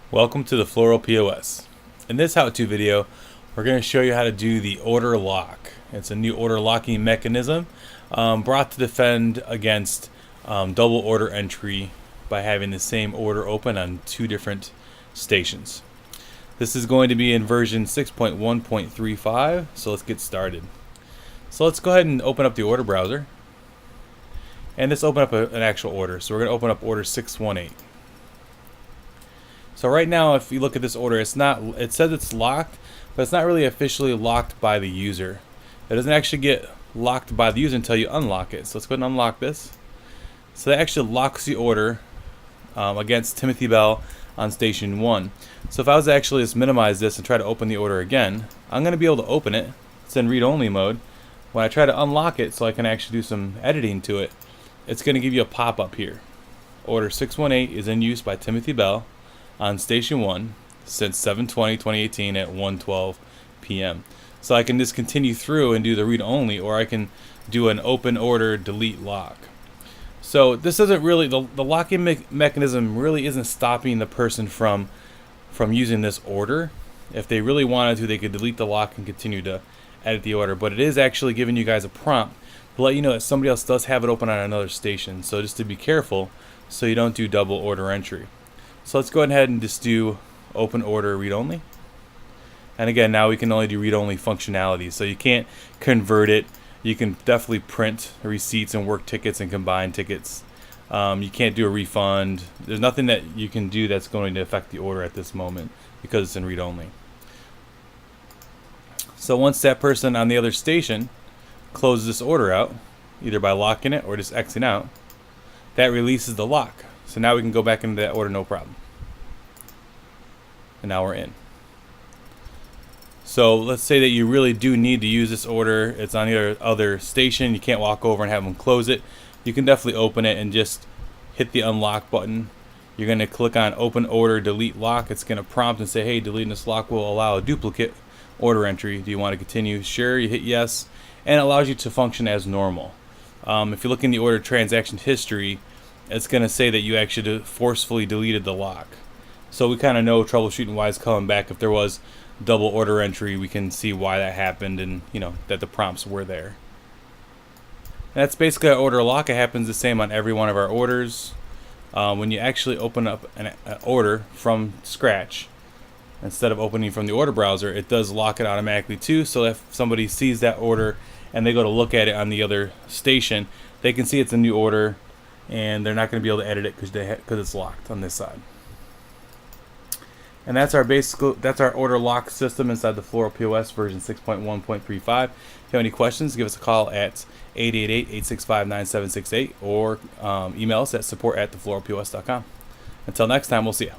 Welcome to the Floral POS. In this how-to video, we're going to show you how to do the order lock. It's a new order locking mechanism brought to defend against double order entry by having the same order open on two different stations. This is going to be in version 6.1.35, so let's get started. So let's go ahead and open up the order browser. And let's open up an actual order. So we're going to open up order 618. So right now, if you look at this order, it says it's locked, but it's not really officially locked by the user. It doesn't actually get locked by the user until you unlock it. So let's go ahead and unlock this. So that actually locks the order against Timothy Bell on station 1. So if I was to actually just minimize this and try to open the order again, I'm going to be able to open it. It's in read-only mode. When I try to unlock it so I can actually do some editing to it, it's going to give you a pop-up here. Order 618 is in use by Timothy Bell on station 1 since 7/20/2018 at 1:12 p.m. So I can just continue through and do the read-only, or I can do an open order delete lock. So this isn't really, the locking mechanism really isn't stopping the person from using this order. If they really wanted to, they could delete the lock and continue to edit the order, but it is actually giving you guys a prompt to let you know that somebody else does have it open on another station. So just to be careful so you don't do double order entry. So let's go ahead and just do open order read-only. And again, now we can only do read-only functionality. So you can't convert it. You can definitely print receipts and work tickets and combine tickets. You can't do a refund. There's nothing that you can do that's going to affect the order at this moment because it's in read-only. So once that person on the other station closes this order out, either by locking it or just Xing out, that releases the lock. So now we can go back into that order no problem. And now we're in. So let's say that you really do need to use this order. It's on your other station. You can't walk over and have them close it. You can definitely open it and just hit the unlock button. You're going to click on open order delete lock. It's going to prompt and say, hey, deleting this lock will allow a duplicate order entry. Do you want to continue? Sure. You hit yes. And it allows you to function as normal. If you look in the order transaction history, it's going to say that you actually forcefully deleted the lock. So we kind of know troubleshooting wise coming back, if there was double order entry, we can see why that happened and that the prompts were there. And that's basically our order lock. It happens the same on every one of our orders. When you actually open up an order from scratch, instead of opening from the order browser, it does lock it automatically too. So if somebody sees that order and they go to look at it on the other station, they can see it's a new order, and they're not going to be able to edit it because it's locked on this side. And that's our order lock system inside the Floral POS version 6.1.35. If you have any questions, give us a call at 888-865-9768 or email us at support@thefloralpos.com. Until next time, we'll see you.